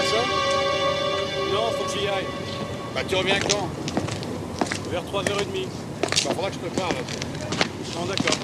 ça? Non, faut que j'y aille. Bah tu reviens quand? Vers 3h30. Bah faudra que je te parle. Non, d'accord.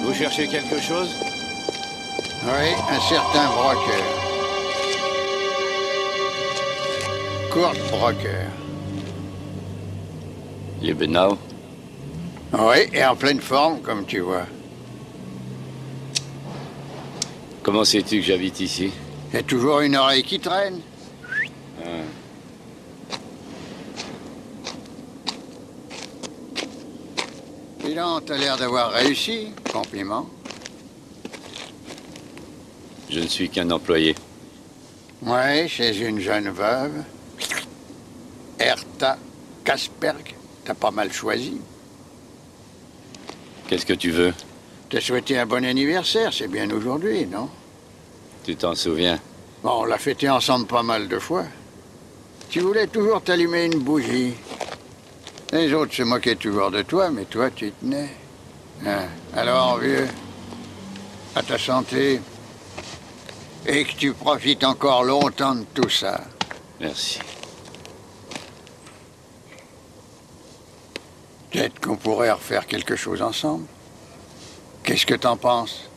Vous cherchez quelque chose? Oui, un certain Brocker. Kurt Brocker. Liebenau? Oui, et en pleine forme, comme tu vois. Comment sais-tu que j'habite ici? Il y a toujours une oreille qui traîne. Dis donc, t'as l'air d'avoir réussi. Compliment. Je ne suis qu'un employé. Oui, chez une jeune veuve. Hertha Kasperg. T'as pas mal choisi. Qu'est-ce que tu veux? Te souhaiter un bon anniversaire, c'est bien aujourd'hui, non? Tu t'en souviens? Bon, on l'a fêté ensemble pas mal de fois. Tu voulais toujours t'allumer une bougie. Les autres se moquaient toujours de toi, mais toi, tu y tenais. Hein. Alors, vieux, à ta santé. Et que tu profites encore longtemps de tout ça. Merci. Peut-être qu'on pourrait refaire quelque chose ensemble. Qu'est-ce que t'en penses?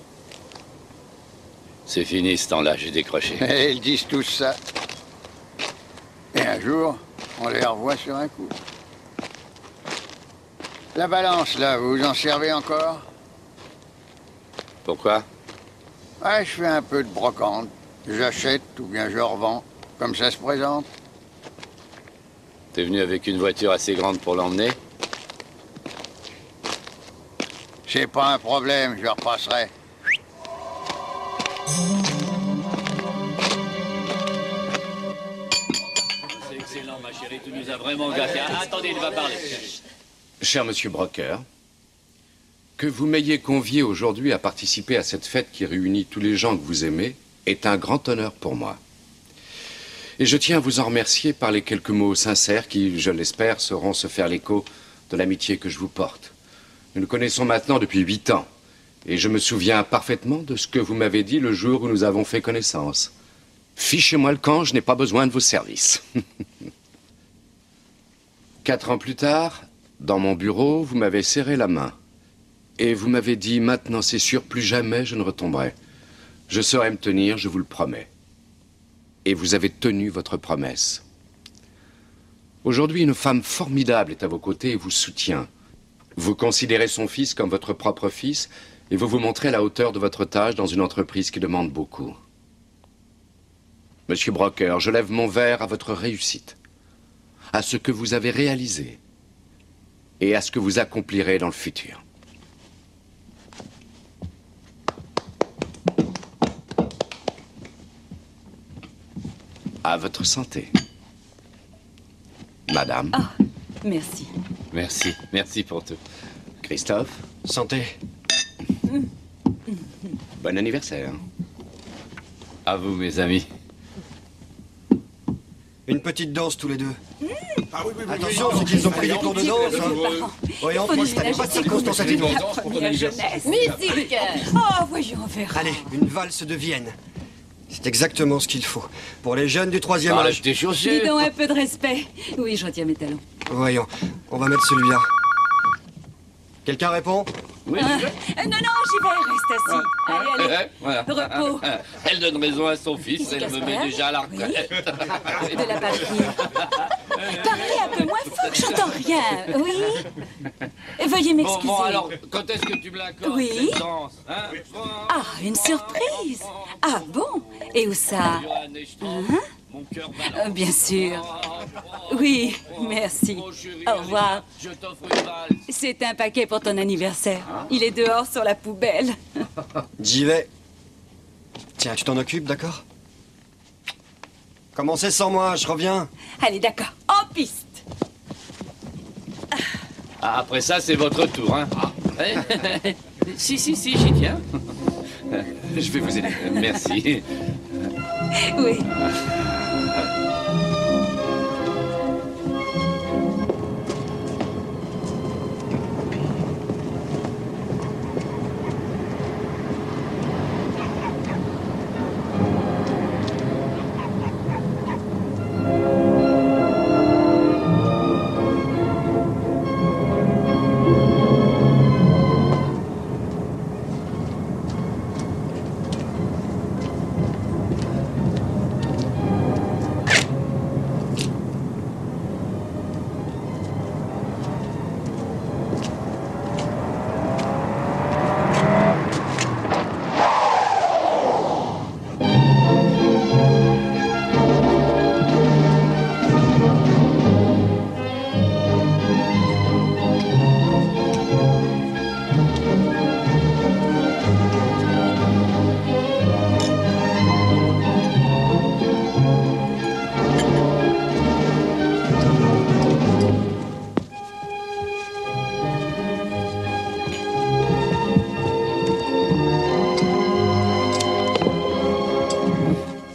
C'est fini ce temps-là, j'ai décroché. Ils disent tous ça. Et un jour, on les revoit sur un coup. La balance, là, vous en servez encore? Pourquoi? Ouais, je fais un peu de brocante. J'achète ou bien je revends, comme ça se présente. T'es venu avec une voiture assez grande pour l'emmener? C'est pas un problème, je repasserai. C'est excellent, ma chérie, tu nous as vraiment gâtés. Attendez, il va parler. Cher monsieur Brocker, que vous m'ayez convié aujourd'hui à participer à cette fête qui réunit tous les gens que vous aimez est un grand honneur pour moi. Et je tiens à vous en remercier par les quelques mots sincères qui, je l'espère, sauront se faire l'écho de l'amitié que je vous porte. Nous nous connaissons maintenant depuis 8 ans, et je me souviens parfaitement de ce que vous m'avez dit le jour où nous avons fait connaissance. Fichez-moi le camp, je n'ai pas besoin de vos services. 4 ans plus tard, dans mon bureau, vous m'avez serré la main. Et vous m'avez dit, maintenant c'est sûr, plus jamais je ne retomberai. Je saurai me tenir, je vous le promets. Et vous avez tenu votre promesse. Aujourd'hui, une femme formidable est à vos côtés et vous soutient. Vous considérez son fils comme votre propre fils et vous vous montrez à la hauteur de votre tâche dans une entreprise qui demande beaucoup. Monsieur Brocker, je lève mon verre à votre réussite, à ce que vous avez réalisé et à ce que vous accomplirez dans le futur. À votre santé. Madame. Ah, merci. Merci, merci pour tout. Christophe. Santé. Bon anniversaire. À vous, mes amis. Une petite danse tous les deux. Ah oui, oui, oui. Attention, c'est qu'ils ont pris des cours de danse. Hein. Voyons, Faut installez déménager pas de ses circonstances atténuantes. la première jeunesse. Musique. Oh, voyons, on verra. Allez, une valse de Vienne. C'est exactement ce qu'il faut. Pour les jeunes du 3e âge. Enlève tes Dis chaussures. donc un peu de respect. Oui, je retiens mes talons. Voyons, on va mettre celui-là. Quelqu'un répond? Oui, Non, non, j'y vais, reste assis. Allez, allez. voilà. Repos. Elle donne raison à son fils, elle me met Casper? déjà à la retraite. De la patrie. Parlez un peu moins fort, j'entends rien. Oui. Veuillez m'excuser. Bon, alors, quand est-ce que tu me l'accordes, Oui. cette danse, hein? Ah, une surprise. Ah bon? Et où ça? Mon cœur balance. Bien sûr. Oui, merci. Oh, chérie, Au revoir. Je t'offre une valse. C'est un paquet pour ton anniversaire. Il est dehors sur la poubelle. J'y vais. Tiens, tu t'en occupes, d'accord? Commencez sans moi, je reviens. Allez, d'accord. En piste. Ah, après ça, c'est votre tour, hein? Si, j'y tiens. Je vais vous aider. Merci. Oui.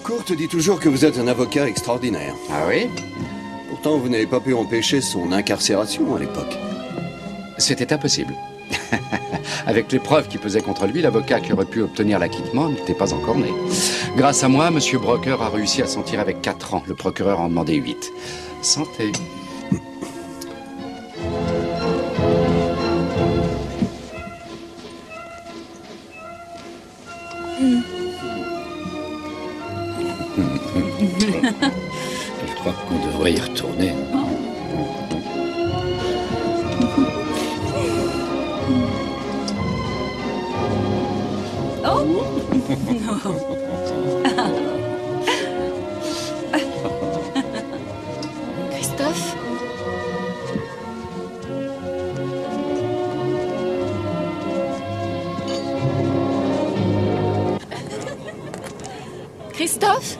Courte dit toujours que vous êtes un avocat extraordinaire. Ah oui? Pourtant, vous n'avez pas pu empêcher son incarcération à l'époque. C'était impossible. Avec les preuves qui pesaient contre lui, l'avocat qui aurait pu obtenir l'acquittement n'était pas encore né. Grâce à moi, M. Brocker a réussi à s'en tirer avec 4 ans. Le procureur en demandait 8. Santé. Je crois qu'on devrait y retourner. Christophe? Christophe?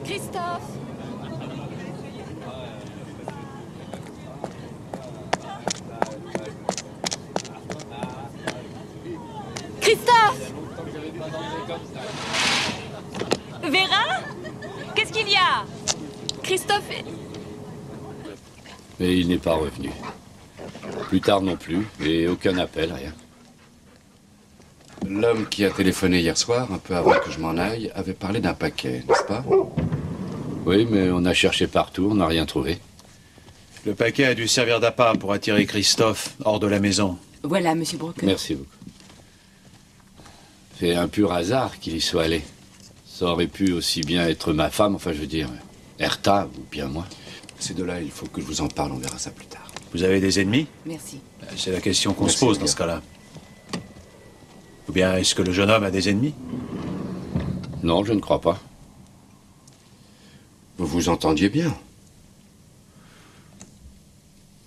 Christophe? Christophe? Vera? Qu'est-ce qu'il y a? Christophe est... Mais il n'est pas revenu. Plus tard non plus, et aucun appel, rien. L'homme qui a téléphoné hier soir, un peu avant que je m'en aille, avait parlé d'un paquet, n'est-ce pas? Oui, mais on a cherché partout, on n'a rien trouvé. Le paquet a dû servir d'appât pour attirer Christophe hors de la maison. Voilà, monsieur Brocker. Merci beaucoup. C'est un pur hasard qu'il y soit allé. Ça aurait pu aussi bien être ma femme, enfin je veux dire, Herta ou bien moi. Ces deux-là, il faut que je vous en parle, on verra ça plus tard. Vous avez des ennemis? Merci. C'est la question qu'on se Merci, pose dans bien. ce cas-là. Ou bien est-ce que le jeune homme a des ennemis? Non, je ne crois pas. Vous vous entendiez bien.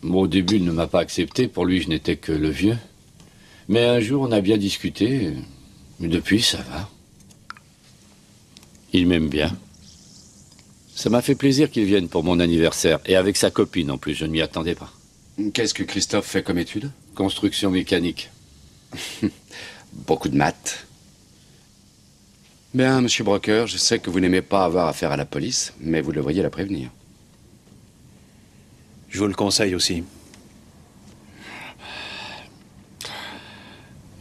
Moi, au début, il ne m'a pas accepté. Pour lui, je n'étais que le vieux. Mais un jour, on a bien discuté. Mais depuis, ça va. Il m'aime bien. Ça m'a fait plaisir qu'il vienne pour mon anniversaire. Et avec sa copine, en plus, je ne m'y attendais pas. Qu'est-ce que Christophe fait comme étude? Construction mécanique. Beaucoup de maths. Bien, monsieur Brocker, je sais que vous n'aimez pas avoir affaire à la police, mais vous devriez la prévenir. Je vous le conseille aussi.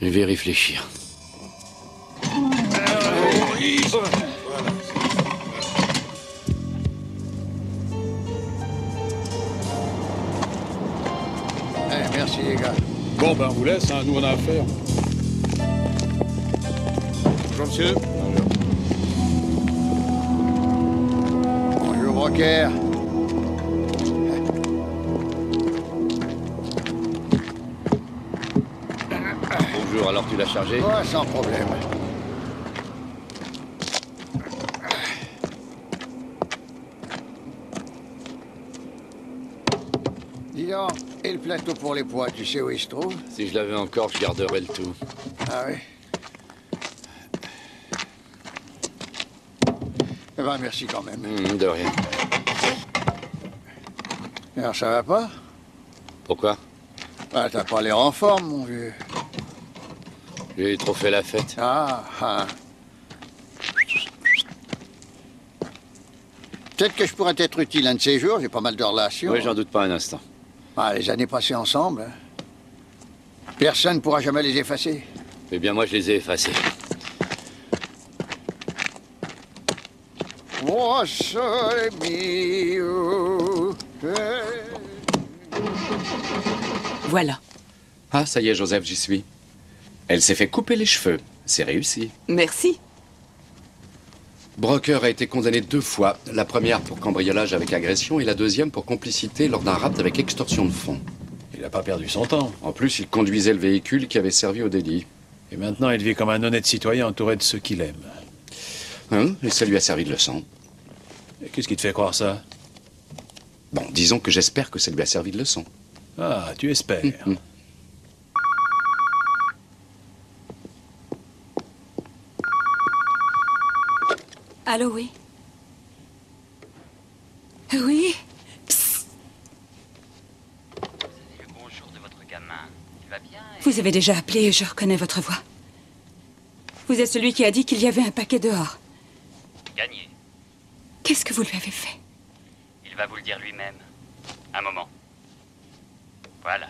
Je vais réfléchir. merci les gars. Bon, ben on vous laisse, hein. Nous on a affaire. Bonjour monsieur. Bonjour Broker. Bonjour, alors tu l'as chargé? Ouais, sans problème. Dis donc, et le plateau pour les pois, tu sais où il se trouve? Si je l'avais encore, je garderais le tout. Ah oui? Eh ben, merci quand même. De rien. Alors, ça va pas? Pourquoi? Ah, t'as pas l'air en forme, mon vieux. J'ai trop fait la fête. Ah. Peut-être que je pourrais être utile un de ces jours, j'ai pas mal de relations. Oui, j'en doute pas un instant. Ah, les années passées ensemble, hein. Personne ne pourra jamais les effacer. Eh bien, moi, je les ai effacés. Oh, sole mio. Voilà. Ah, ça y est, Joseph, j'y suis. Elle s'est fait couper les cheveux. C'est réussi. Merci. Broker a été condamné 2 fois. La première pour cambriolage avec agression et la deuxième pour complicité lors d'un rapt avec extorsion de fonds. Il n'a pas perdu son temps. En plus, il conduisait le véhicule qui avait servi au délit. Et maintenant, il vit comme un honnête citoyen entouré de ceux qu'il aime. Hein? Et ça lui a servi de leçon. Et qu'est-ce qui te fait croire ça? Bon, disons que j'espère que ça lui a servi de leçon. Ah, tu espères. Allô, oui? Oui? Psst. Le bonjour de votre gamin. Il va bien et... Vous avez déjà appelé et je reconnais votre voix. Vous êtes celui qui a dit qu'il y avait un paquet dehors. Gagné. Qu'est-ce que vous lui avez fait? Il va vous le dire lui-même. Un moment. Voilà.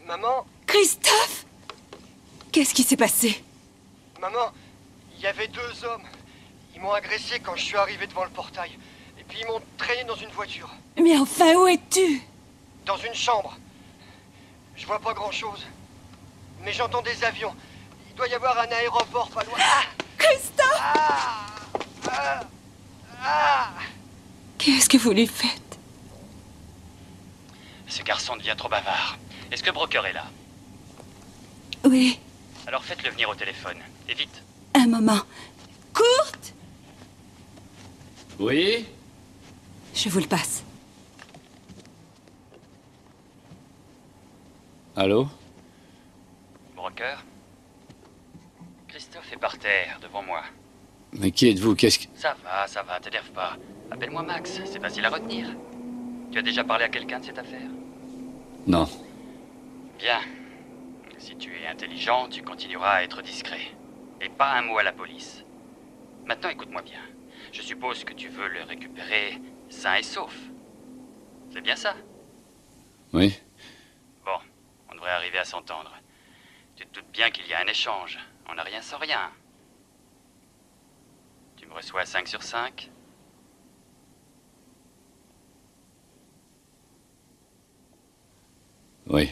Maman, Christophe! Qu'est-ce qui s'est passé? maman, il y avait 2 hommes. Ils m'ont agressé quand je suis arrivé devant le portail. Et puis ils m'ont traîné dans une voiture. Mais enfin, où es-tu? Dans une chambre. Je vois pas grand-chose. Mais j'entends des avions. Il doit y avoir un aéroport pas loin. Christophe! Qu'est-ce que vous lui faites? Ce garçon devient trop bavard. Est-ce que Broker est là? Oui, Alors faites-le venir au téléphone. Et vite. un moment. Courte! Oui? Je vous le passe. Allô? Broker? Christophe est par terre, devant moi. Mais qui êtes-vous? Qu'est-ce que... Ça va, t'énerve pas. Appelle-moi Max, c'est facile à retenir. Tu as déjà parlé à quelqu'un de cette affaire? Non. Bien. Si tu es intelligent, tu continueras à être discret. Et pas un mot à la police. Maintenant, écoute-moi bien. Je suppose que tu veux le récupérer sain et sauf. C'est bien ça? Oui? Bon, on devrait arriver à s'entendre. Tu te doutes bien qu'il y a un échange. On n'a rien sans rien. Tu me reçois 5 sur 5? Oui.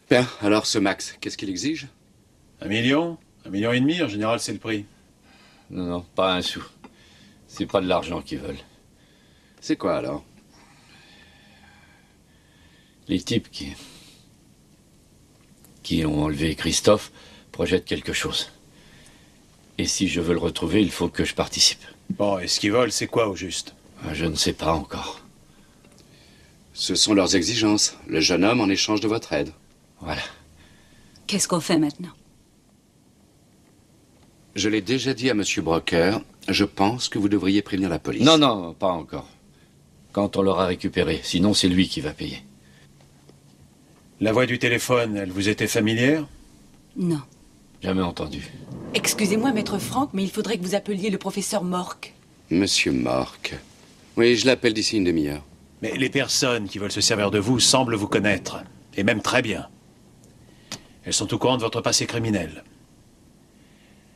Bien, alors ce Max, qu'est-ce qu'il exige? 1 million? 1,5 million, en général, c'est le prix. Non, pas un sou. C'est pas de l'argent qu'ils veulent. C'est quoi alors? Les types qui ont enlevé Christophe projettent quelque chose. Et si je veux le retrouver, il faut que je participe. Bon, et ce qu'ils veulent, c'est quoi au juste? Je ne sais pas encore. Ce sont leurs exigences. Le jeune homme en échange de votre aide. Voilà. Qu'est-ce qu'on fait maintenant? Je l'ai déjà dit à Monsieur Broker, je pense que vous devriez prévenir la police. Non, non, pas encore. Quand on l'aura récupéré. Sinon, c'est lui qui va payer. La voix du téléphone, elle vous était familière? Non. Jamais entendu. Excusez-moi, maître Franck, mais il faudrait que vous appeliez le professeur Mork. Monsieur Mork. Oui, je l'appelle d'ici une demi-heure. Mais les personnes qui veulent se servir de vous semblent vous connaître. Et même très bien. Elles sont au courant de votre passé criminel.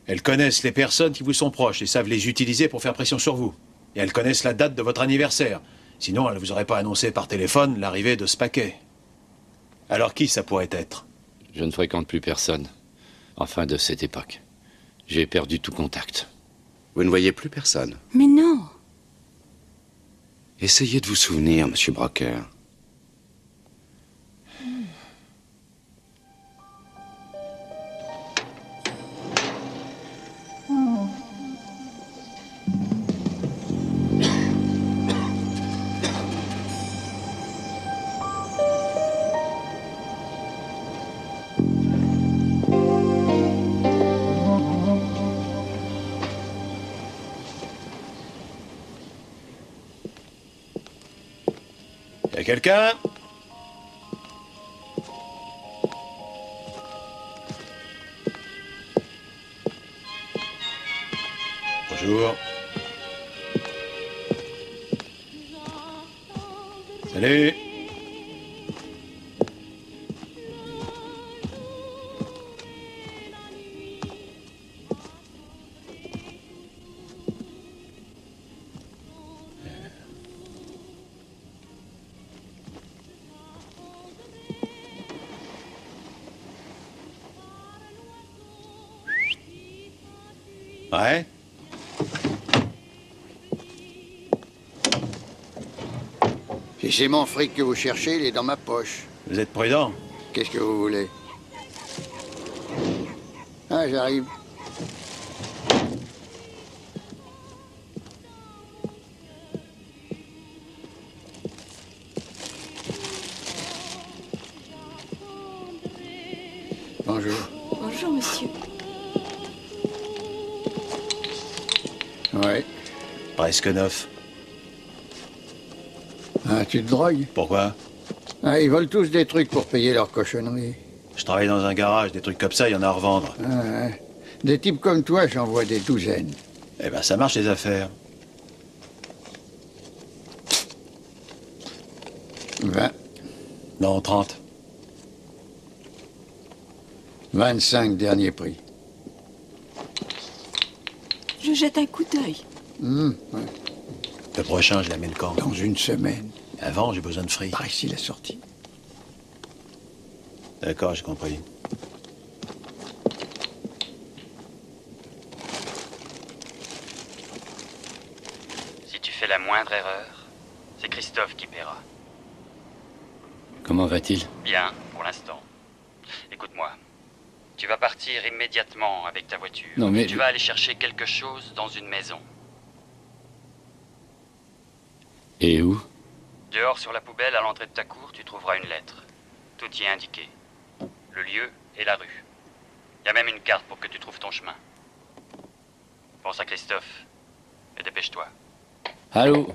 Elles connaissent les personnes qui vous sont proches et savent les utiliser pour faire pression sur vous. Et elles connaissent la date de votre anniversaire. Sinon, elles ne vous auraient pas annoncé par téléphone l'arrivée de ce paquet. Alors qui ça pourrait être? Je ne fréquente plus personne. Enfin, de cette époque. J'ai perdu tout contact. Vous ne voyez plus personne? Mais non. Essayez de vous souvenir, Monsieur Brocker. Y'a quelqu'un? Bonjour. Salut. Ouais? Si c'est mon fric que vous cherchez, il est dans ma poche. Vous êtes prudent? Qu'est-ce que vous voulez? Ah, j'arrive. Bonjour. Bonjour, monsieur. Ouais. Presque neuf. Ah, tu te drogues? Pourquoi? Ah, ils volent tous des trucs pour payer leurs cochonneries. Je travaille dans un garage, des trucs comme ça, il y en a à revendre. Ah, ouais. Des types comme toi, j'en vois des douzaines. Eh ben, ça marche les affaires. 20. Non, 30. 25 dernier prix. Je jette un coup d'œil. Ouais. Le prochain, je l'amène quand? Dans une semaine. Avant, j'ai besoin de fric. Par ici, la sortie. D'accord, j'ai compris. Si tu fais la moindre erreur, c'est Christophe qui paiera. Comment va-t-il? Bien, pour l'instant. Écoute-moi. Tu vas partir immédiatement avec ta voiture. Non, mais... Tu vas aller chercher quelque chose dans une maison. Et où? Dehors sur la poubelle, à l'entrée de ta cour, tu trouveras une lettre. Tout y est indiqué. Le lieu et la rue. Il y a même une carte pour que tu trouves ton chemin. Pense à Christophe. Et dépêche-toi. Allô?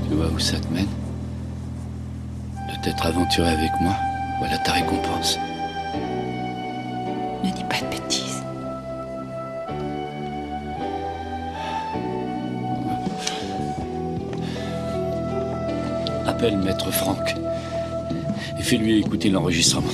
Tu vois où ça te mène? De t'être aventuré avec moi, voilà ta récompense. Ne dis pas de bêtises. Appelle Maître Franck et fais-lui écouter l'enregistrement.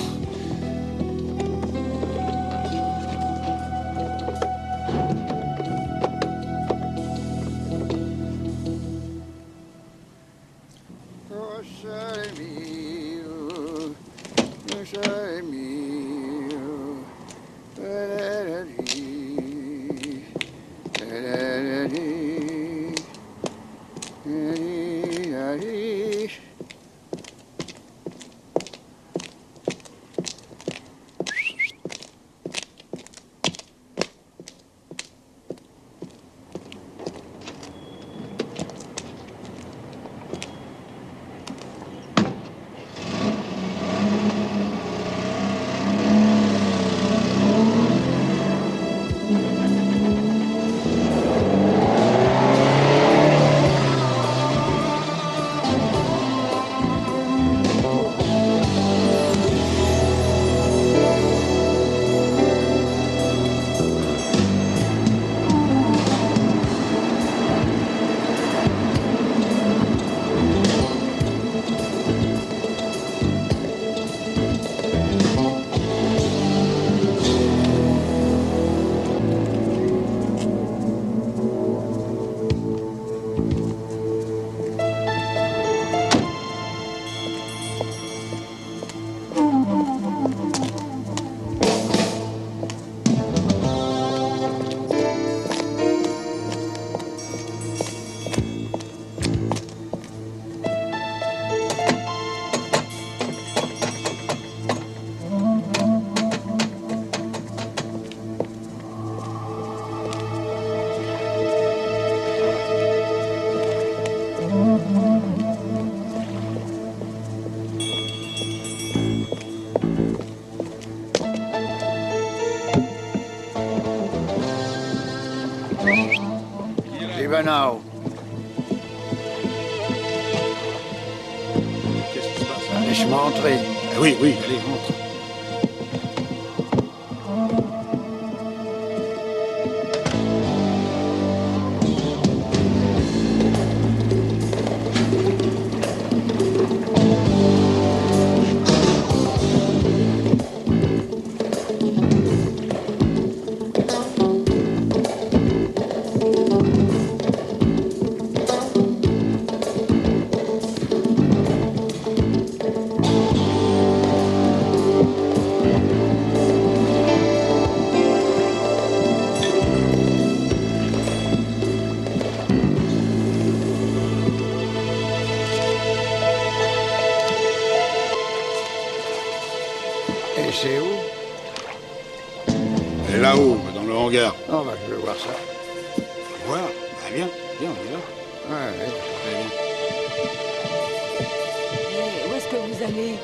Ivanov. Qu'est-ce qui se passe? Laisse-moi entrer. Ah oui, oui, allez, rentre. Et c'est où? Elle est là-haut, dans le hangar. Oh, bah, je vais voir ça. Voir? Bah, viens, viens, on y va. Ouais, ouais. Allez, viens. Où est-ce que vous allez?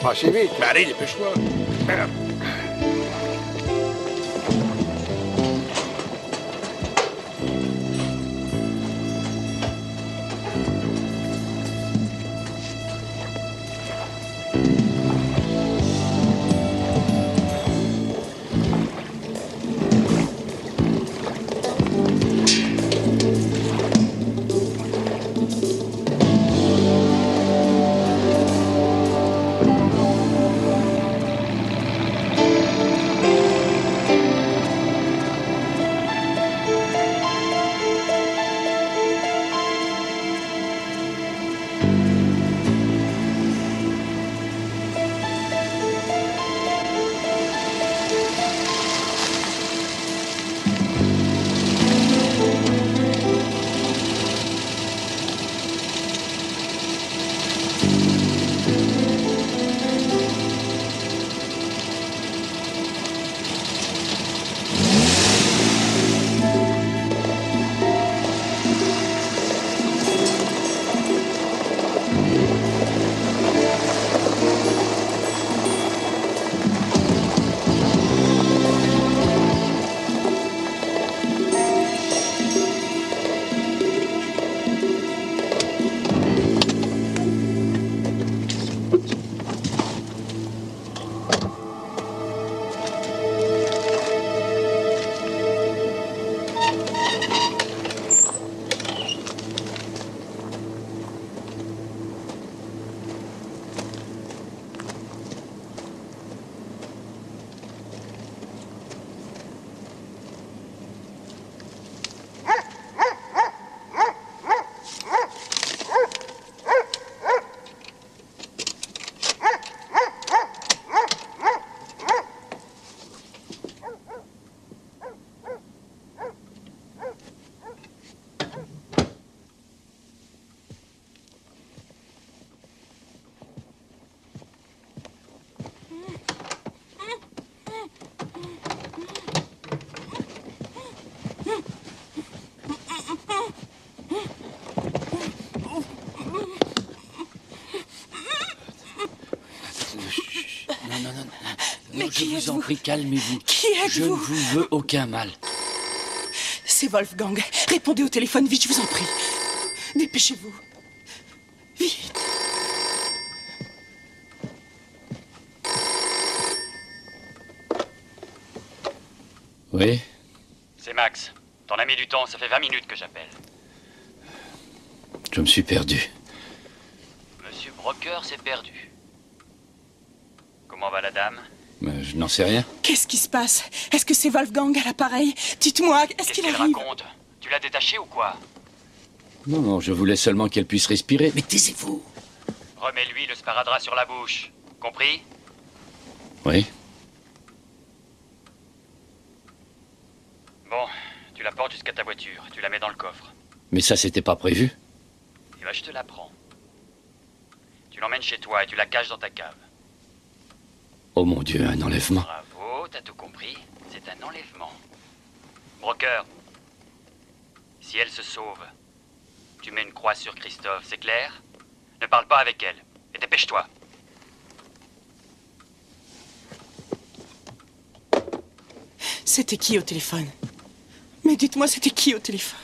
Pas si vite. Bah, allez, dépêche-toi. Mais je vous en prie, calmez-vous. Qui êtes-vous? Je ne vous veux aucun mal. C'est Wolfgang. Répondez au téléphone vite, je vous en prie. Dépêchez-vous. Vite. Oui? C'est Max. Ton ami du temps, ça fait 20 minutes que j'appelle. Je me suis perdu. Monsieur Brocker s'est perdu. Comment va la dame? Je n'en sais rien. Qu'est-ce qui se passe? Est-ce que c'est Wolfgang à l'appareil? Dites-moi, est-ce qu'il arrive? Raconte? Tu l'as détaché ou quoi? Non, non, je voulais seulement qu'elle puisse respirer. Mais taisez-vous. Remets-lui le sparadrap sur la bouche. Compris? Oui. Bon, tu la portes jusqu'à ta voiture. Tu la mets dans le coffre. Mais ça, c'était pas prévu. Eh ben, je te la prends. Tu l'emmènes chez toi et tu la caches dans ta cave. Oh mon Dieu, un enlèvement. Bravo, t'as tout compris. d'enlèvement. Broker, si elle se sauve, tu mets une croix sur Christophe, c'est clair? Ne parle pas avec elle, et dépêche-toi. C'était qui au téléphone? Mais dites-moi, c'était qui au téléphone?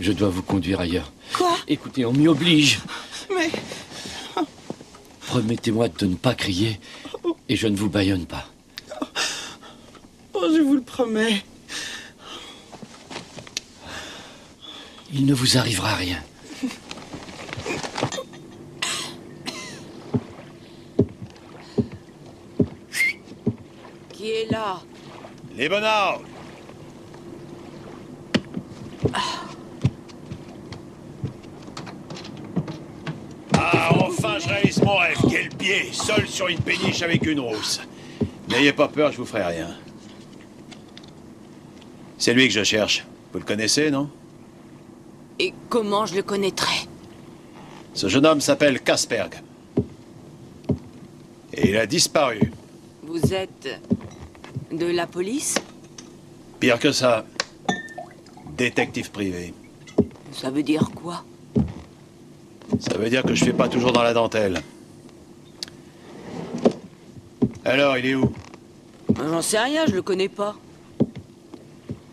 Je dois vous conduire ailleurs. Quoi? Écoutez, on m'y oblige. Mais... Promettez-moi de ne pas crier et je ne vous bâillonne pas. Oh, je vous le promets. Il ne vous arrivera rien. Qui est là? Les Bonnards! Ah, enfin, je réalise mon rêve. Quel pied, seul sur une péniche avec une rousse. N'ayez pas peur, je vous ferai rien. C'est lui que je cherche. Vous le connaissez, non? Et comment je le connaîtrais? Ce jeune homme s'appelle Kasperg. Et il a disparu. Vous êtes... de la police? Pire que ça. Détective privé. Ça veut dire quoi? Ça veut dire que je fais pas toujours dans la dentelle. Alors, il est où? J'en sais rien, je le connais pas.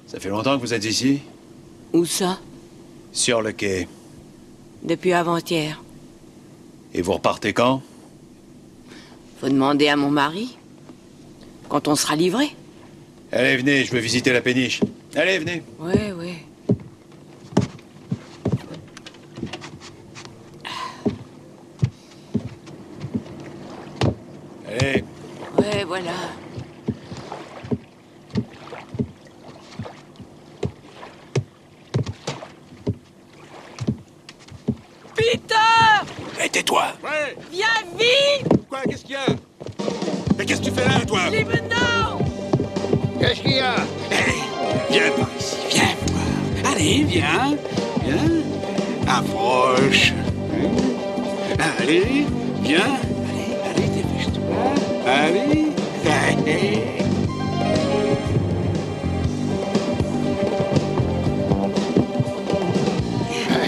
Ça fait longtemps que vous êtes ici? Où ça? Sur le quai. Depuis avant-hier. Et vous repartez quand? Faut demander à mon mari. Quand on sera livré. Allez, venez, je veux visiter la péniche. Allez, venez. Ouais, ouais. Allez. Ouais, voilà. Peter! Hé, tais-toi! Ouais! Viens vite! Quoi? Qu'est-ce qu'il y a? Mais qu'est-ce que tu fais là, toi? Les menaces! Qu'est-ce qu'il y a? Hé, viens par ici, viens voir. Allez, viens. Viens. Approche. Allez, viens. Allez, dépêche-toi. Allez. Allez.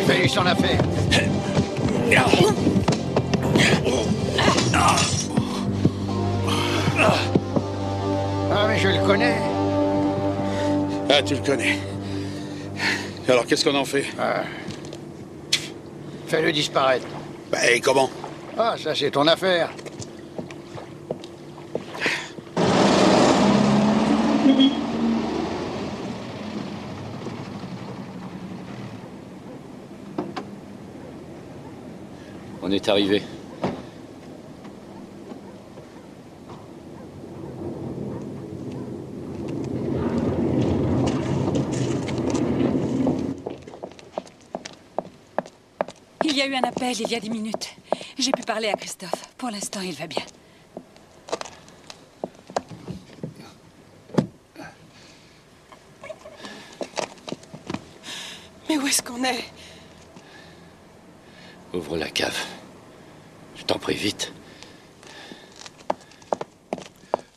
Fais-lui son affaire. Ah, mais je le connais. Ah, tu le connais. Alors, qu'est-ce qu'on en fait? Fais-le disparaître. Bah, et comment? Ah, ça, c'est ton affaire. On est arrivé. Il y a eu un appel il y a 10 minutes. J'ai pu parler à Christophe. Pour l'instant, il va bien. Mais où est-ce qu'on est? Ouvre la cave. Je t'en prie, vite.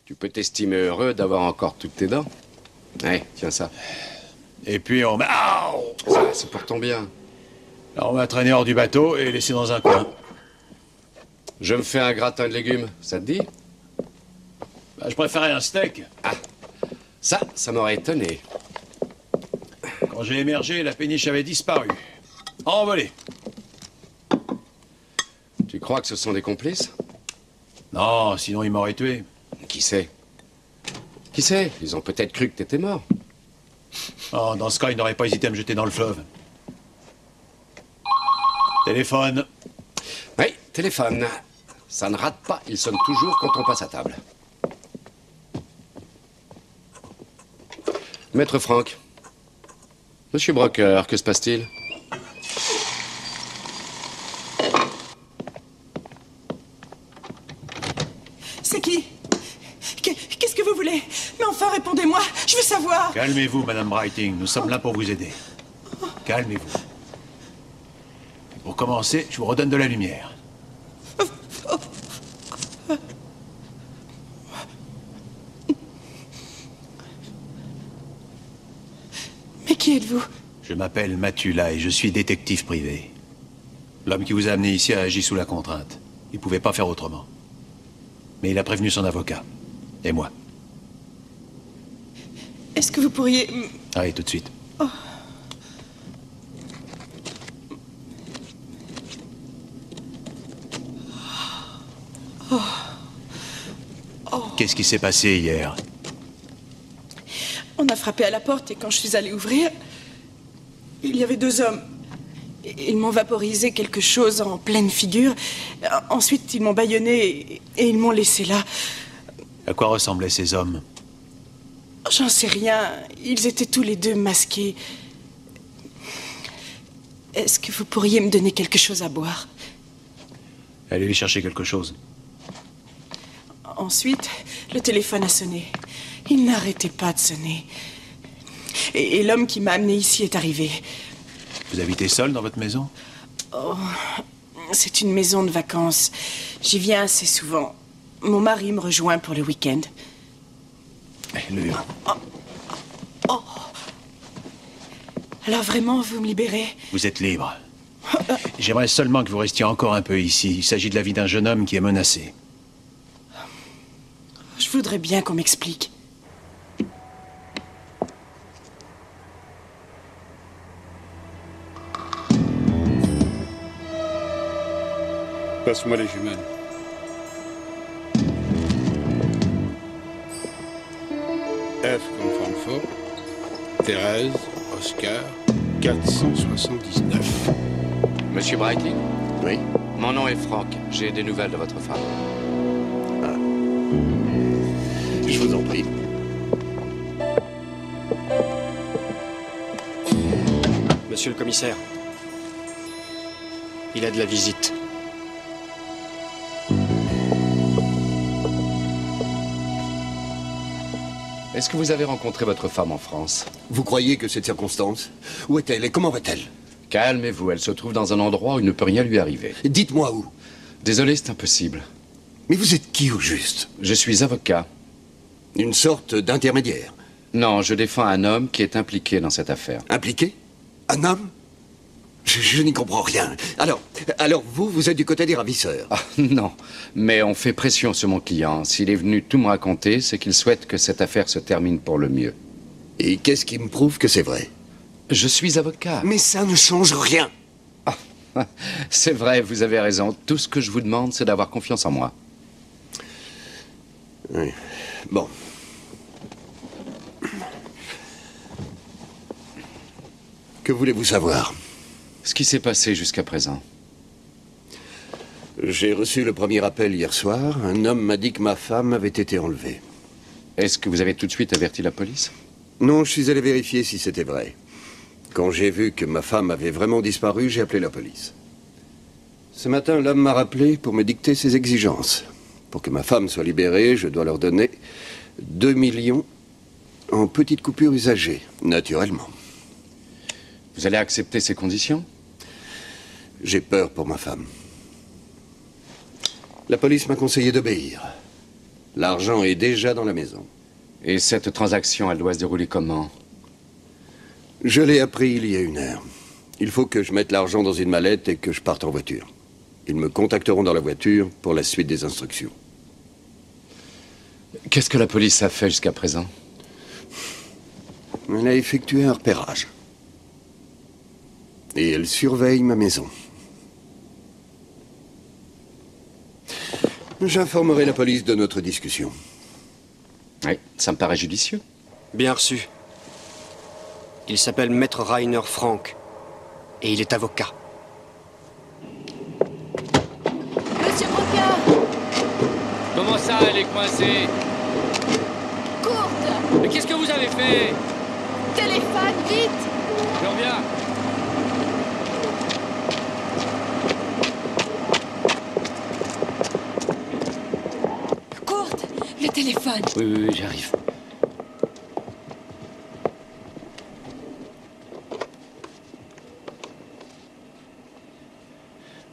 Tu peux t'estimer heureux d'avoir encore toutes tes dents. Ouais, tiens ça. Et puis on m'a... Ça, c'est pour ton bien. Alors on m'a traîné hors du bateau et laissé dans un coin. Je me fais un gratin de légumes, ça te dit? Bah, je préférais un steak. Ah, ça m'aurait étonné. Quand j'ai émergé, la péniche avait disparu. Envolée. Tu crois que ce sont des complices? Non, sinon ils m'auraient tué. Qui sait? Qui sait? Ils ont peut-être cru que t'étais mort. Oh, dans ce cas, ils n'auraient pas hésité à me jeter dans le fleuve. Téléphone. Oui, téléphone. Ça ne rate pas, il sonne toujours quand on passe à table. Maître Franck. Monsieur Brocker, que se passe-t-il? C'est qui? Qu'est-ce que vous voulez? Mais enfin, répondez-moi, je veux savoir. Calmez-vous, Madame Brighting. Nous sommes là pour vous aider. Calmez-vous. Pour commencer, je vous redonne de la lumière. Qui êtes-vous? Je m'appelle Matula et je suis détective privé. L'homme qui vous a amené ici a agi sous la contrainte. Il ne pouvait pas faire autrement. Mais il a prévenu son avocat. Et moi. Est-ce que vous pourriez... Allez, tout de suite. Oh. Oh. Oh. Qu'est-ce qui s'est passé hier? On a frappé à la porte et quand je suis allée ouvrir, il y avait 2 hommes. Ils m'ont vaporisé quelque chose en pleine figure. Ensuite, ils m'ont bâillonné et ils m'ont laissé là. À quoi ressemblaient ces hommes? J'en sais rien. Ils étaient tous les 2 masqués. Est-ce que vous pourriez me donner quelque chose à boire? Allez lui chercher quelque chose. Ensuite, le téléphone a sonné. Il n'arrêtait pas de sonner. Et l'homme qui m'a amené ici est arrivé. Vous habitez seul dans votre maison? Oh, c'est une maison de vacances. J'y viens assez souvent. Mon mari me rejoint pour le week-end. Le verrou. Oh. Oh. Alors vraiment, vous me libérez? Vous êtes libre. J'aimerais seulement que vous restiez encore un peu ici. Il s'agit de la vie d'un jeune homme qui est menacé. Je voudrais bien qu'on m'explique. Passe-moi les jumelles. F comme Francfort, Thérèse, Oscar, 479. Monsieur Breitling? Oui. Mon nom est Franck. J'ai des nouvelles de votre femme. Ah. Je vous en prie. Monsieur le commissaire, il a de la visite. Est-ce que vous avez rencontré votre femme en France? Vous croyez que cette circonstance? Où est-elle et comment va-t-elle? Calmez-vous, elle se trouve dans un endroit où il ne peut rien lui arriver. Dites-moi où. Désolé, c'est impossible. Mais vous êtes qui au juste? Je suis avocat. Une sorte d'intermédiaire? Non, je défends un homme qui est impliqué dans cette affaire. Impliqué? Un homme? Je n'y comprends rien. Alors vous êtes du côté des ravisseurs? Ah, non, mais on fait pression sur mon client. S'il est venu tout me raconter, c'est qu'il souhaite que cette affaire se termine pour le mieux. Et qu'est-ce qui me prouve que c'est vrai? Je suis avocat. Mais ça ne change rien. Ah, c'est vrai, vous avez raison. Tout ce que je vous demande, c'est d'avoir confiance en moi. Oui. Bon. Que voulez-vous savoir? Ce qui s'est passé jusqu'à présent. J'ai reçu le premier appel hier soir. Un homme m'a dit que ma femme avait été enlevée. Est-ce que vous avez tout de suite averti la police? Non, je suis allé vérifier si c'était vrai. Quand j'ai vu que ma femme avait vraiment disparu, j'ai appelé la police. Ce matin, l'homme m'a rappelé pour me dicter ses exigences. Pour que ma femme soit libérée, je dois leur donner 2 millions en petites coupures usagées, naturellement. Vous allez accepter ces conditions? J'ai peur pour ma femme. La police m'a conseillé d'obéir. L'argent est déjà dans la maison. Et cette transaction, elle doit se dérouler comment? Je l'ai appris il y a 1 heure. Il faut que je mette l'argent dans une mallette et que je parte en voiture. Ils me contacteront dans la voiture pour la suite des instructions. Qu'est-ce que la police a fait jusqu'à présent? Elle a effectué un repérage. Et elle surveille ma maison. J'informerai la police de notre discussion. Oui, ça me paraît judicieux. Bien reçu. Il s'appelle Maître Rainer Frank. Et il est avocat. Monsieur Broca! Comment ça, elle est coincée? Courte! Mais qu'est-ce que vous avez fait? Téléphone, vite! Je reviens. Courte! Le téléphone! Oui, j'arrive.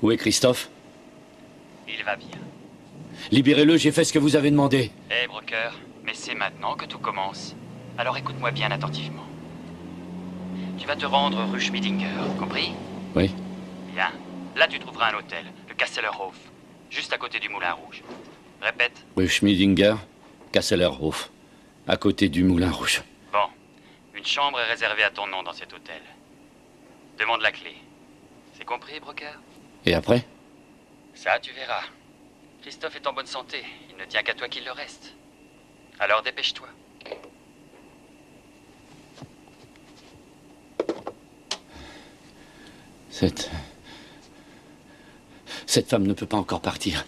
Où est Christophe? Il va bien. Libérez-le, j'ai fait ce que vous avez demandé. Eh, Broker, mais c'est maintenant que tout commence. Alors écoute-moi bien attentivement. Tu vas te rendre rue Schmidinger, compris? Oui. Bien. Là, tu trouveras un hôtel, le Kasselerhof, juste à côté du Moulin Rouge. Répète. Rue Schmidinger, Kasselerhof, à côté du Moulin Rouge. Bon. Une chambre est réservée à ton nom dans cet hôtel. Demande la clé. C'est compris, Broker? Et après? Ça, tu verras. Christophe est en bonne santé. Il ne tient qu'à toi qu'il le reste. Alors dépêche-toi. Cette femme ne peut pas encore partir.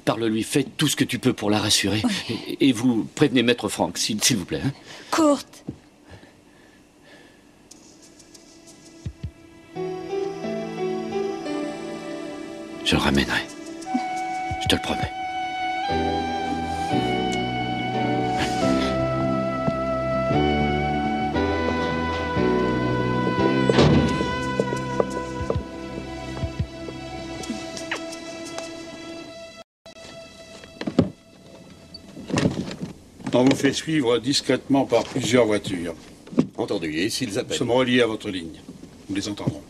Parle-lui, fais tout ce que tu peux pour la rassurer. Oui. Et vous prévenez Maître Franck, s'il vous plaît. Hein? Kurt. Je le ramènerai. Je te le promets. On vous fait suivre discrètement par plusieurs voitures. Entendu. Et s'ils appellent? Nous sommes reliés à votre ligne. Nous les entendrons.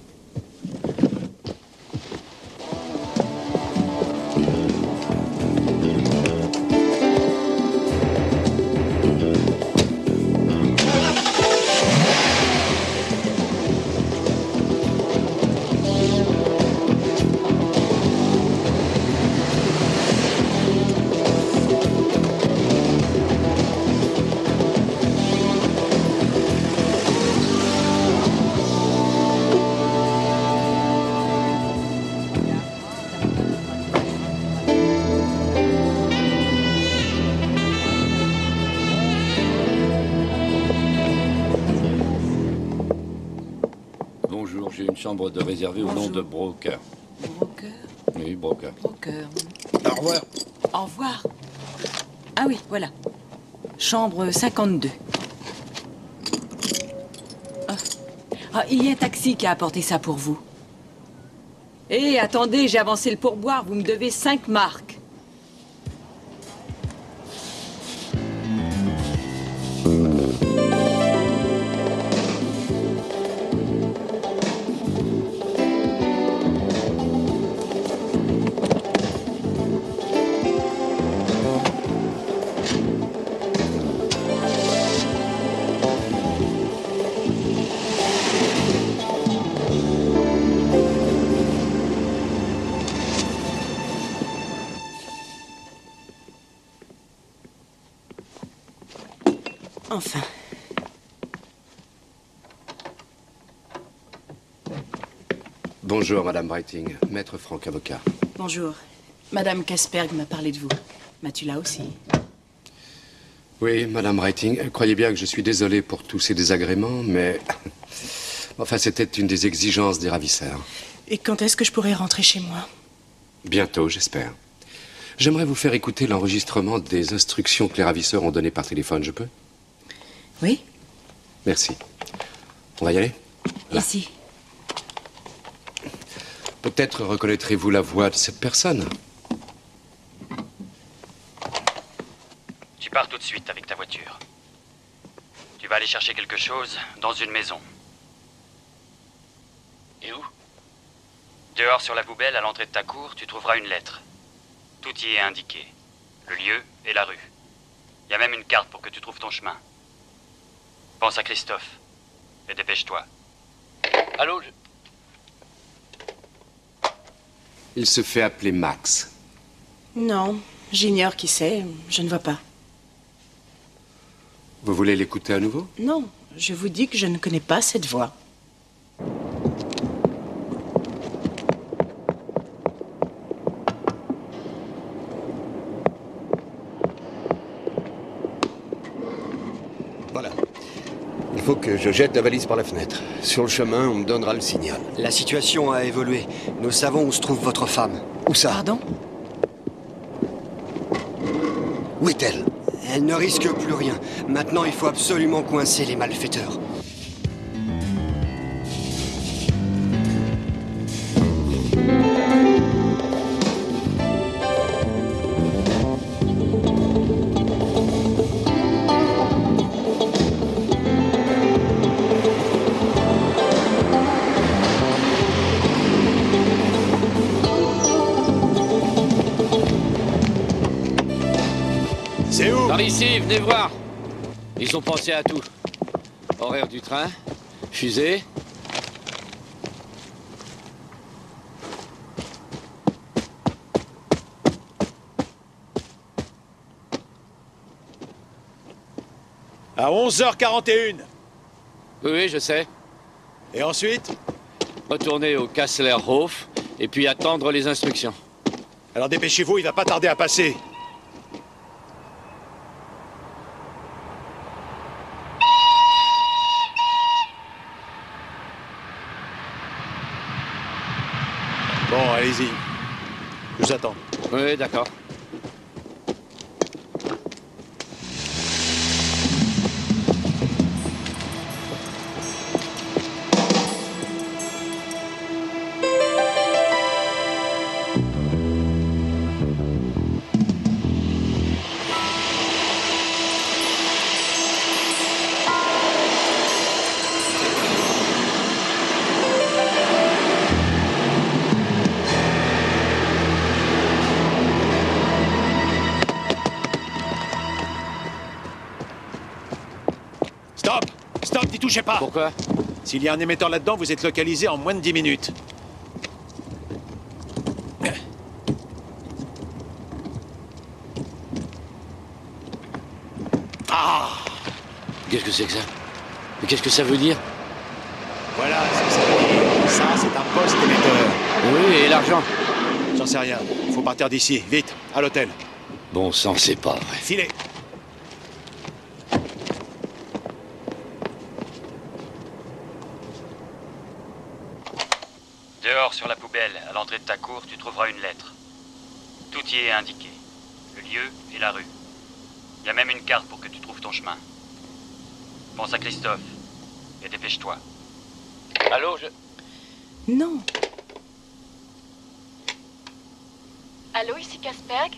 Chambre de réservée au nom de Broker. Broker? Oui, Broker. Broker. Au revoir. Au revoir. Ah oui, voilà. Chambre 52. Il y a un taxi qui a apporté ça pour vous. Hé, attendez, j'ai avancé le pourboire. Vous me devez 5 marks. Enfin. Bonjour, Madame Writing. Maître Franck, avocat. Bonjour. Madame Kasperg m'a parlé de vous. Mathula aussi. Oui, Madame Writing, croyez bien que je suis désolé pour tous ces désagréments, mais... Enfin, c'était une des exigences des ravisseurs. Et quand est-ce que je pourrai rentrer chez moi? Bientôt, j'espère. J'aimerais vous faire écouter l'enregistrement des instructions que les ravisseurs ont données par téléphone, je peux? Oui. Merci. On va y aller? Là. Ici. Peut-être reconnaîtrez-vous la voix de cette personne. Tu pars tout de suite avec ta voiture. Tu vas aller chercher quelque chose dans une maison. Et où? Dehors sur la poubelle, à l'entrée de ta cour, tu trouveras une lettre. Tout y est indiqué. Le lieu et la rue. Il y a même une carte pour que tu trouves ton chemin. Pense à Christophe. Et dépêche-toi. Allô? Il se fait appeler Max. Non, j'ignore qui c'est. Je ne vois pas. Vous voulez l'écouter à nouveau? Non, je vous dis que je ne connais pas cette voix. Voilà. Il faut que je jette la valise par la fenêtre. Sur le chemin, on me donnera le signal. La situation a évolué. Nous savons où se trouve votre femme. Où ça? Pardon? Où est-elle? Elle ne risque plus rien. Maintenant, il faut absolument coincer les malfaiteurs. C'est où? Par ici, venez voir. Ils ont pensé à tout. Horaire du train, fusée. À 11h41. Oui, je sais. Et ensuite? Retourner au Kasslerhof et puis attendre les instructions. Alors dépêchez-vous, il va pas tarder à passer. Bon, allez-y. Je vous attends. Oui, d'accord. Stop! Stop, n'y touchez pas! Pourquoi? S'il y a un émetteur là-dedans, vous êtes localisé en moins de 10 minutes. Ah! Qu'est-ce que c'est que ça? Mais qu'est-ce que ça veut dire? Voilà ce que ça veut dire. Ça, c'est un poste émetteur. Oui, et l'argent? J'en sais rien. Faut partir d'ici. Vite, à l'hôtel. Bon sang, c'est pas vrai. Filez! Dehors, sur la poubelle, à l'entrée de ta cour, tu trouveras une lettre. Tout y est indiqué. Le lieu et la rue. Il y a même une carte pour que tu trouves ton chemin. Pense à Christophe. Et dépêche-toi. Allô, je... Non. Allô, ici Kasperg?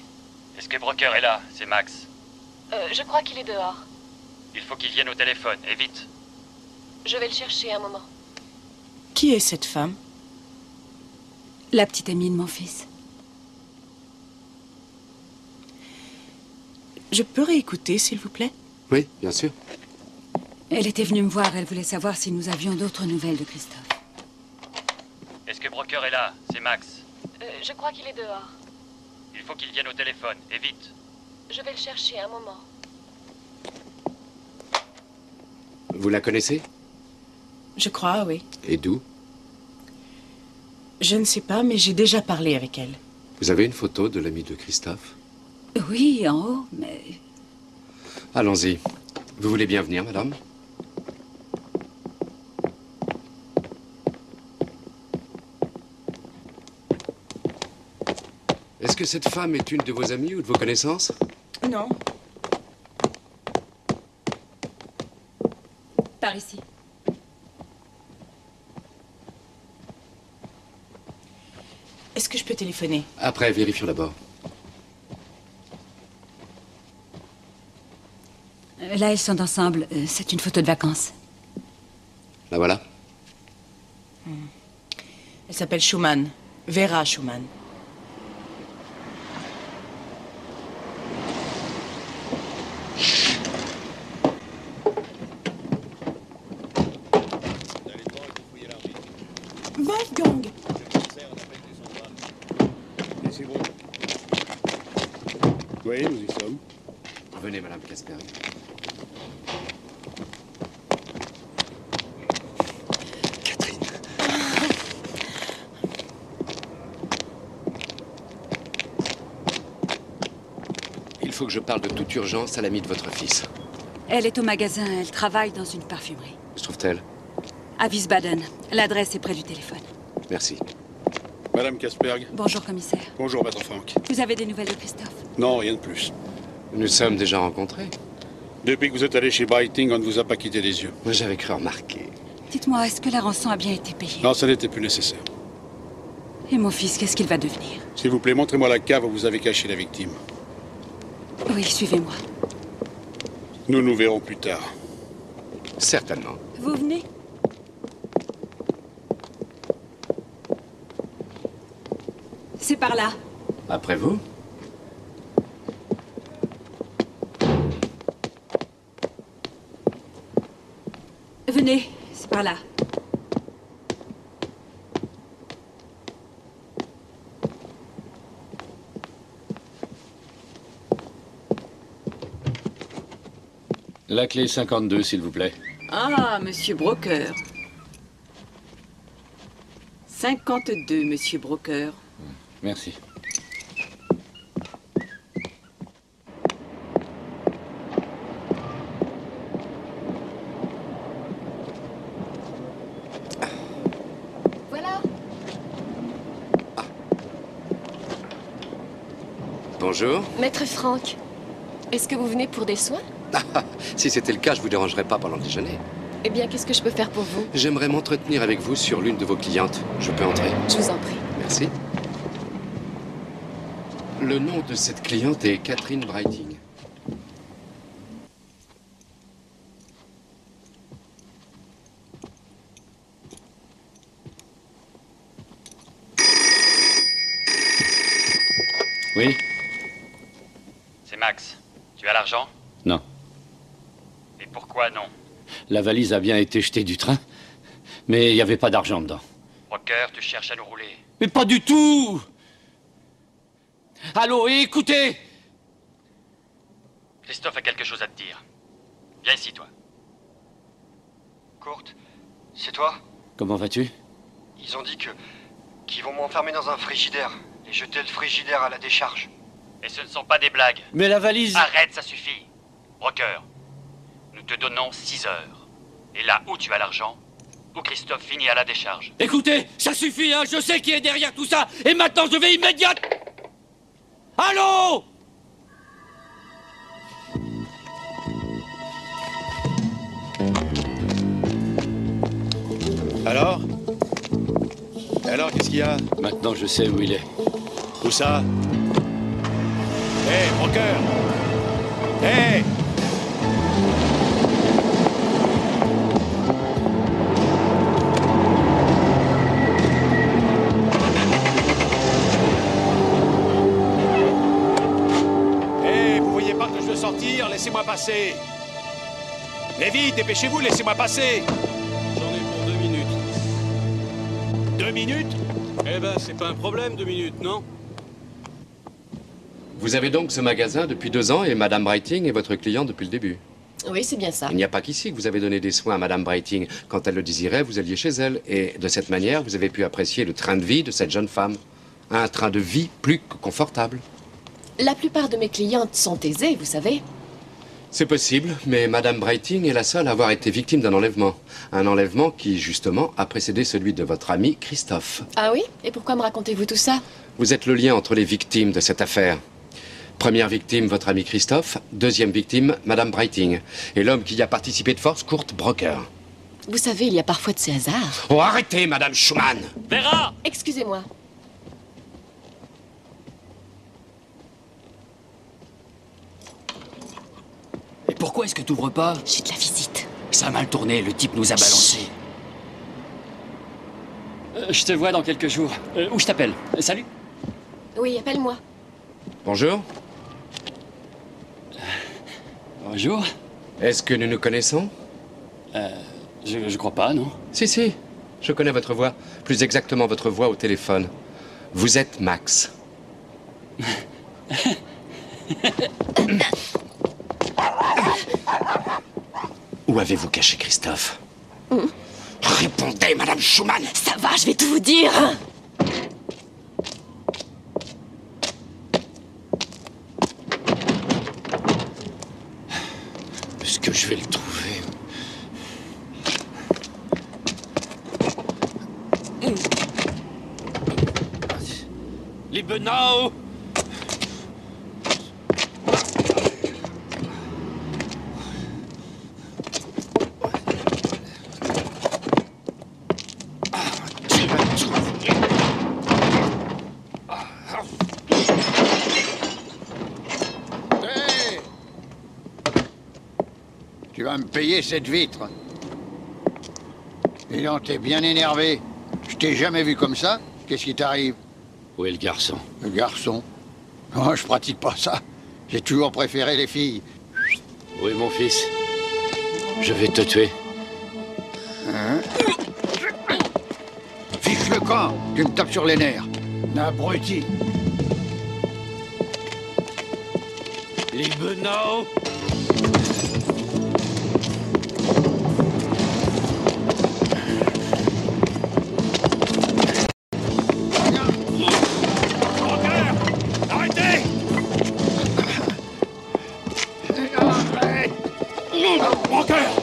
Est-ce que Broker est là? C'est Max. Je crois qu'il est dehors. Il faut qu'il vienne au téléphone, et vite. Je vais le chercher un moment. Qui est cette femme? La petite amie de mon fils. Je peux réécouter, s'il vous plaît? Oui, bien sûr. Elle était venue me voir, elle voulait savoir si nous avions d'autres nouvelles de Christophe. Est-ce que Broker est là? C'est Max. Je crois qu'il est dehors. Il faut qu'il vienne au téléphone, et vite. Je vais le chercher un moment. Vous la connaissez? Je crois, oui. Et d'où? Je ne sais pas, mais j'ai déjà parlé avec elle. Vous avez une photo de l'ami de Christophe? Oui, en haut, mais... Allons-y. Vous voulez bien venir, madame? Est-ce que cette femme est une de vos amies ou de vos connaissances? Non. Par ici. Est-ce que je peux téléphoner? Après, vérifions d'abord. Là, elles sont ensemble. C'est une photo de vacances. La voilà. Elle s'appelle Schumann. Vera Schumann. Wolfgang! C'est bon. Oui, nous y sommes. Venez, madame Kasperg. Catherine. Il faut que je parle de toute urgence à l'amie de votre fils. Elle est au magasin, elle travaille dans une parfumerie. Se trouve-t-elle? À Wiesbaden. L'adresse est près du téléphone. Merci. Madame Kasperg. Bonjour, commissaire. Bonjour, maître Franck. Vous avez des nouvelles de Christophe? Non, rien de plus. Nous sommes déjà rencontrés. Depuis que vous êtes allé chez Biting, on ne vous a pas quitté les yeux. Moi, j'avais cru remarquer. Dites-moi, est-ce que la rançon a bien été payée? Non, ça n'était plus nécessaire. Et mon fils, qu'est-ce qu'il va devenir? S'il vous plaît, montrez-moi la cave où vous avez caché la victime. Oui, suivez-moi. Nous nous verrons plus tard. Certainement. Vous venez? C'est par là. Après vous? Venez, c'est par là. La clé 52, s'il vous plaît. Ah, monsieur Broker. 52, monsieur Broker. Merci. Voilà. Bonjour. Maître Franck, est-ce que vous venez pour des soins? Si c'était le cas, je vous dérangerais pas pendant le déjeuner. Eh bien, qu'est-ce que je peux faire pour vous? J'aimerais m'entretenir avec vous sur l'une de vos clientes. Je peux entrer? Je vous en prie. Merci. Le nom de cette cliente est Catherine Brighting. Oui? C'est Max. Tu as l'argent? Non. Et pourquoi non? La valise a bien été jetée du train, mais il n'y avait pas d'argent dedans. Broker, tu cherches à nous rouler. Mais pas du tout! Allô, écoutez! Christophe a quelque chose à te dire. Viens ici, toi. Kurt, c'est toi? Comment vas-tu? Ils ont dit qu'ils vont m'enfermer dans un frigidaire et jeter le frigidaire à la décharge. Et ce ne sont pas des blagues. Mais la valise... Arrête, ça suffit. Broker, nous te donnons 6 heures. Et là où tu as l'argent, où Christophe finit à la décharge. Écoutez, ça suffit, hein, je sais qui est derrière tout ça, et maintenant je vais immédiatement... Allô? Alors? Alors, qu'est-ce qu'il y a? Maintenant, je sais où il est. Où ça? Hé, Broker! Hé! Hé, vous voyez pas que je veux sortir? Laissez-moi passer! Mais vite, dépêchez-vous, laissez-moi passer! J'en ai pour 2 minutes. 2 minutes? Eh ben, c'est pas un problème, 2 minutes, non? Vous avez donc ce magasin depuis 2 ans et Madame Brighting est votre client depuis le début. Oui, c'est bien ça. Il n'y a pas qu'ici que vous avez donné des soins à Madame Brighting. Quand elle le désirait, vous alliez chez elle. Et de cette manière, vous avez pu apprécier le train de vie de cette jeune femme. Un train de vie plus que confortable. La plupart de mes clientes sont aisées, vous savez. C'est possible, mais Madame Brighting est la seule à avoir été victime d'un enlèvement. Un enlèvement qui, justement, a précédé celui de votre ami Christophe. Ah oui? Et pourquoi me racontez-vous tout ça? Vous êtes le lien entre les victimes de cette affaire. Première victime, votre ami Christophe. Deuxième victime, Madame Brighting. Et l'homme qui y a participé de force, Kurt Broker. Vous savez, il y a parfois de ces hasards. Oh, arrêtez, Madame Schumann! Vera! Excusez-moi. Et pourquoi est-ce que t'ouvres pas? J'ai de la visite. Ça a mal tourné, le type nous a balancé. Je te vois dans quelques jours. Où je t'appelle? Salut. Oui, appelle-moi. Bonjour. Bonjour. Est-ce que nous nous connaissons? Je crois pas, non? Si. Je connais votre voix. Plus exactement, votre voix au téléphone. Vous êtes Max. Où avez-vous caché Christophe? Répondez, Madame Schumann! Ça va, je vais tout vous dire. Est-ce que je vais le trouver? Liebenau! Hey! Tu vas me payer cette vitre. Et donc, t'es bien énervé. Je t'ai jamais vu comme ça. Qu'est-ce qui t'arrive? Où est le garçon? Le garçon? Oh, je pratique pas ça. J'ai toujours préféré les filles. Où est mon fils? Je vais te tuer. Hein? Fiche le camp, tu me tapes sur les nerfs. Abruti. Liebenau! Arrêtez! Mon cœur!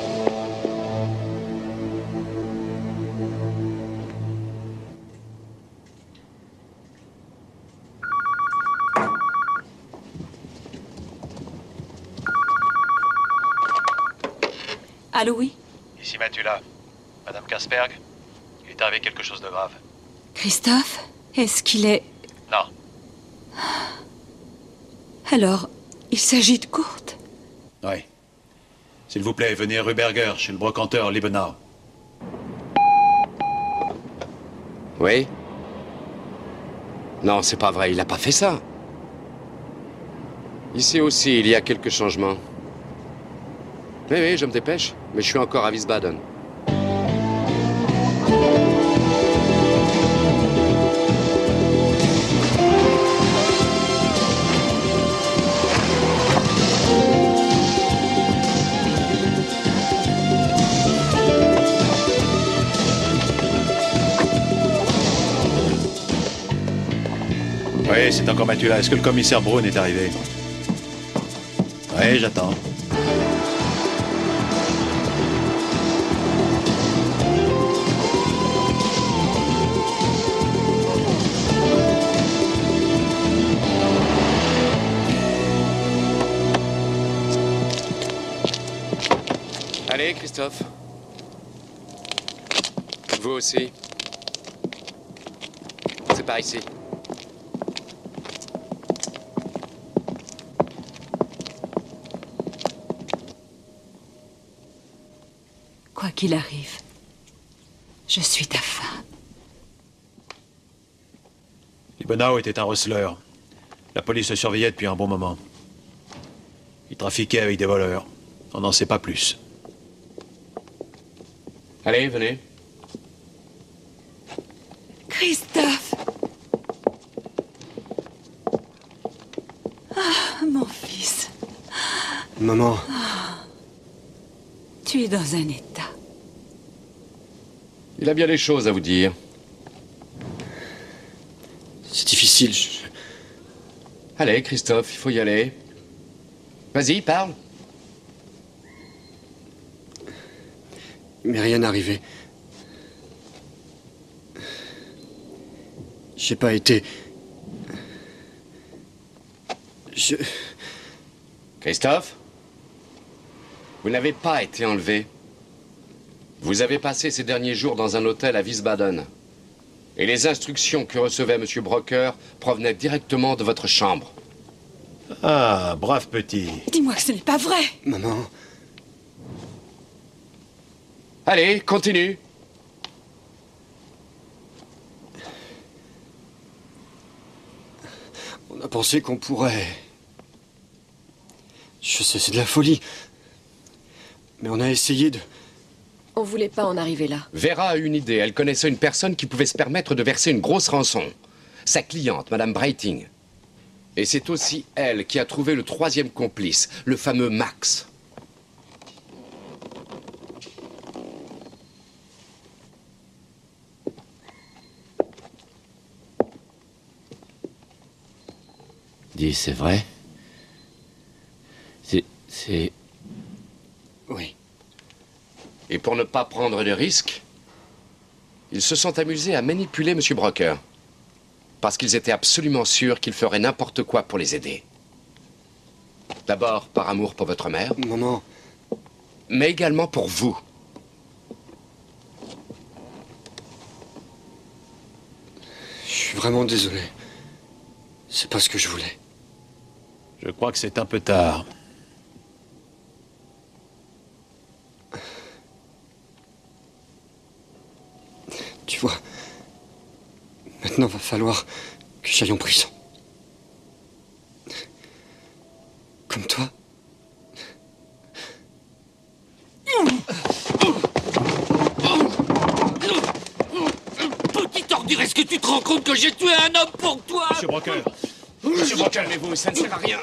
Allô, oui? Ici Matula. Madame Kasperg, il est arrivé quelque chose de grave. Christophe? Est-ce qu'il est... Non. Alors, il s'agit de Kurt? Oui. S'il vous plaît, venez rue Berger, chez le brocanteur Liebenau. Oui? Non, c'est pas vrai, il n'a pas fait ça. Ici aussi, il y a quelques changements. Oui, oui, je me dépêche, mais je suis encore à Wiesbaden. Oui, c'est encore Matula. Est-ce que le commissaire Braun est arrivé? Oui, j'attends. Allez, Christophe. Vous aussi. C'est par ici. Quoi qu'il arrive, je suis ta femme. Liebenau était un receleur. La police le surveillait depuis un bon moment. Il trafiquait avec des voleurs. On n'en sait pas plus. Allez, venez. Christophe! Ah, mon fils. Maman. Tu es dans un état. Il a bien des choses à vous dire. C'est difficile. Allez, Christophe, il faut y aller. Vas-y, parle. Il m'est rien arrivé. J'ai pas été... Christophe, vous n'avez pas été enlevé. Vous avez passé ces derniers jours dans un hôtel à Wiesbaden. Et les instructions que recevait M. Brocker provenaient directement de votre chambre. Ah, brave petit. Dis-moi que ce n'est pas vrai. Maman. Allez, continue. On a pensé qu'on pourrait... Je sais, c'est de la folie. Mais on a essayé de... On voulait pas en arriver là. Vera a une idée. Elle connaissait une personne qui pouvait se permettre de verser une grosse rançon. Sa cliente, Madame Breiting. Et c'est aussi elle qui a trouvé le troisième complice, le fameux Max. Dis, c'est vrai? C'est... Oui. Et pour ne pas prendre de risques, ils se sont amusés à manipuler M. Brocker. Parce qu'ils étaient absolument sûrs qu'il ferait n'importe quoi pour les aider. D'abord, par amour pour votre mère. Maman. Mais également pour vous. Je suis vraiment désolé. C'est pas ce que je voulais. Je crois que c'est un peu tard. Tu vois, maintenant va falloir que j'aille en prison. Comme toi. compte que j'ai tué un homme pour toi? Monsieur Broker, calmez-vous, ça ne sert à rien.